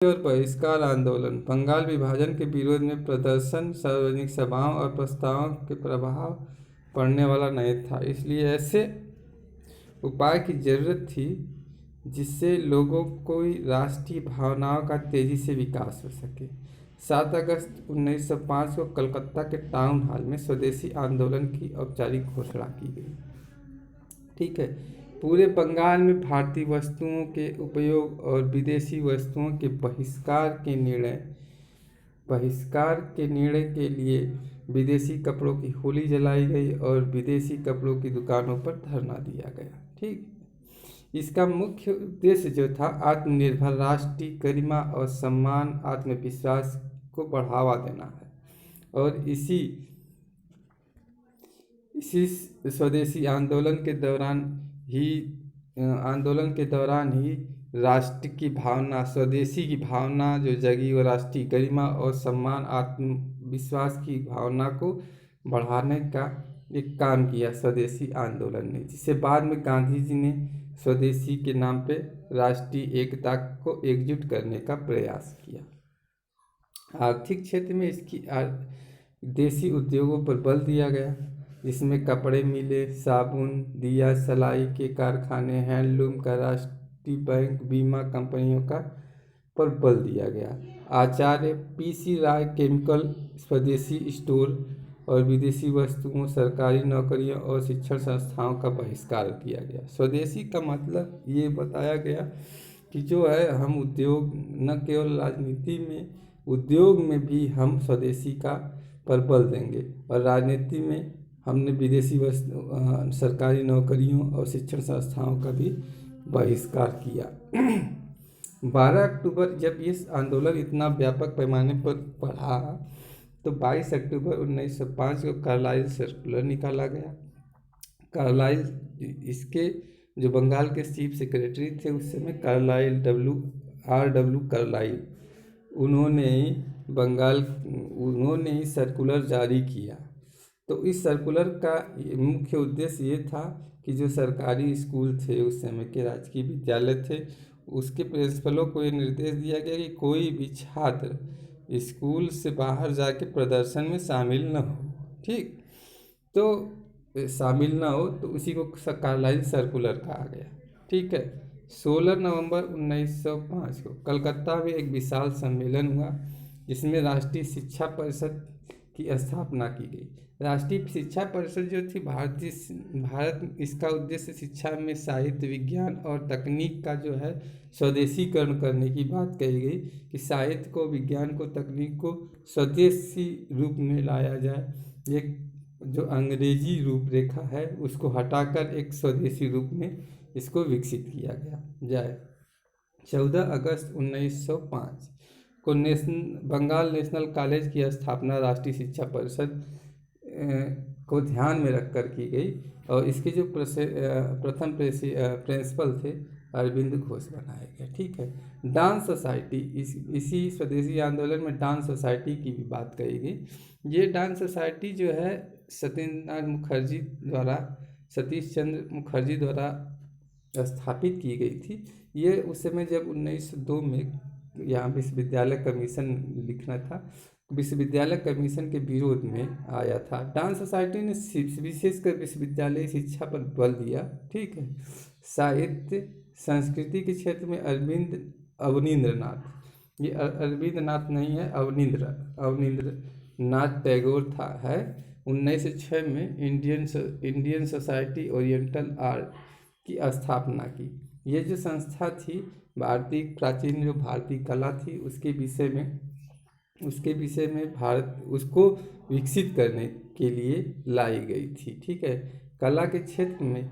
और बहिष्कार आंदोलन। बंगाल विभाजन के विरोध में प्रदर्शन सार्वजनिक सभाओं और प्रस्तावों के प्रभाव पड़ने वाला नहीं था, इसलिए ऐसे उपाय की जरूरत थी जिससे लोगों को राष्ट्रीय भावनाओं का तेजी से विकास हो सके। 7 अगस्त 1905 को कलकत्ता के टाउन हॉल में स्वदेशी आंदोलन की औपचारिक घोषणा की गई। ठीक है। पूरे बंगाल में भारतीय वस्तुओं के उपयोग और विदेशी वस्तुओं के बहिष्कार के निर्णय के लिए विदेशी कपड़ों की होली जलाई गई और विदेशी कपड़ों की दुकानों पर धरना दिया गया। ठीक। इसका मुख्य उद्देश्य जो था, आत्मनिर्भर राष्ट्र की गरिमा और सम्मान, आत्मविश्वास को बढ़ावा देना है। और इसी स्वदेशी आंदोलन के दौरान ही राष्ट्र की भावना, स्वदेशी की भावना जो जगी, वो राष्ट्रीय गरिमा और सम्मान, आत्मविश्वास की भावना को बढ़ाने का एक काम किया स्वदेशी आंदोलन ने, जिसे बाद में गांधी जी ने स्वदेशी के नाम पे राष्ट्रीय एकता को एकजुट करने का प्रयास किया। आर्थिक क्षेत्र में इसकी देसी उद्योगों पर बल दिया गया, जिसमें कपड़े मिले, साबुन, दिया सलाई के कारखाने, हैंडलूम का राष्ट्रीय बैंक, बीमा कंपनियों का पर बल दिया गया। आचार्य पीसी राय केमिकल, स्वदेशी स्टोर और विदेशी वस्तुओं, सरकारी नौकरियों और शिक्षण संस्थाओं का बहिष्कार किया गया। स्वदेशी का मतलब ये बताया गया कि जो है, हम उद्योग, न केवल राजनीति में, उद्योग में भी हम स्वदेशी का पर बल देंगे, और राजनीति में हमने विदेशी वस्तु, सरकारी नौकरियों और शिक्षण संस्थाओं का भी बहिष्कार किया। 12 अक्टूबर, जब ये आंदोलन इतना व्यापक पैमाने पर बढ़ा, तो 22 अक्टूबर 1905 को कार्लाइल सर्कुलर निकाला गया। कार्लाइल, इसके जो बंगाल के चीफ सेक्रेटरी थे उस समय, कार्लाइल, R.W. कार्लाइल, उन्होंने ही सर्कुलर जारी किया। तो इस सर्कुलर का मुख्य उद्देश्य ये था कि जो सरकारी स्कूल थे उस समय के, राजकीय विद्यालय थे, उसके प्रिंसिपलों को ये निर्देश दिया गया कि कोई भी छात्र स्कूल से बाहर जाके प्रदर्शन में शामिल न हो। ठीक। तो शामिल ना हो, तो उसी को कार्लाइल सर्कुलर कहा गया। ठीक है। 16 नवंबर 1905 को कलकत्ता में एक विशाल सम्मेलन हुआ, जिसमें राष्ट्रीय शिक्षा परिषद की स्थापना की गई। राष्ट्रीय शिक्षा परिषद जो थी भारत, इसका उद्देश्य शिक्षा में साहित्य, विज्ञान और तकनीक का जो है स्वदेशीकरण करने की बात कही गई, कि साहित्य को, विज्ञान को, तकनीक को स्वदेशी रूप में लाया जाए। एक जो अंग्रेजी रूपरेखा है उसको हटाकर एक स्वदेशी रूप में इसको विकसित किया गया जाए। 14 अगस्त 1905 को बंगाल नेशनल कॉलेज की स्थापना राष्ट्रीय शिक्षा परिषद को ध्यान में रखकर की गई, और इसके जो प्रथम प्रिंसिपल थे अरविंद घोष बनाए गए। ठीक है। डांस सोसाइटी, इसी स्वदेशी आंदोलन में डांस सोसाइटी की भी बात कही गई। ये डांस सोसाइटी जो है सतीश चंद्र मुखर्जी द्वारा स्थापित की गई थी। ये उस समय जब 1902 में यहाँ विश्वविद्यालय कमीशन लिखना था, विश्वविद्यालय कमीशन के विरोध में आया था। डांस सोसाइटी ने विशेषकर विश्वविद्यालय शिक्षा पर बल दिया। ठीक है। साहित्य संस्कृति के क्षेत्र में अवनींद्रनाथ, ये अरविंद्रनाथ नहीं है, अवनींद्रनाथ टैगोर है। 1906 में इंडियन सोसाइटी ओरिएंटल आर्ट की स्थापना की। ये जो संस्था थी, प्राचीन जो भारतीय कला थी उसके विषय में भारत उसको विकसित करने के लिए लाई गई थी। ठीक है। कला के क्षेत्र में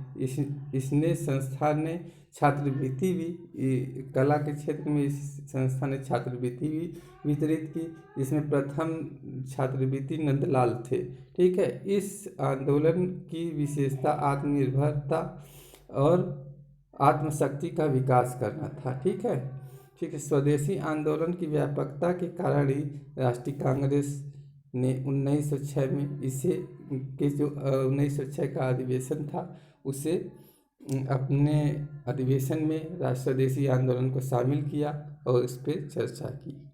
इसने संस्था ने छात्रवृत्ति भी, कला के क्षेत्र में इस संस्था ने छात्रवृत्ति भी वितरित की, जिसमें प्रथम छात्रवृत्ति नंदलाल थे। ठीक है। इस आंदोलन की विशेषता आत्मनिर्भरता और आत्मशक्ति का विकास करना था। ठीक है। स्वदेशी आंदोलन की व्यापकता के कारण ही राष्ट्रीय कांग्रेस ने 1906 में 1906 का अधिवेशन था, उसे अपने अधिवेशन में स्वदेशी आंदोलन को शामिल किया और इस पर चर्चा की।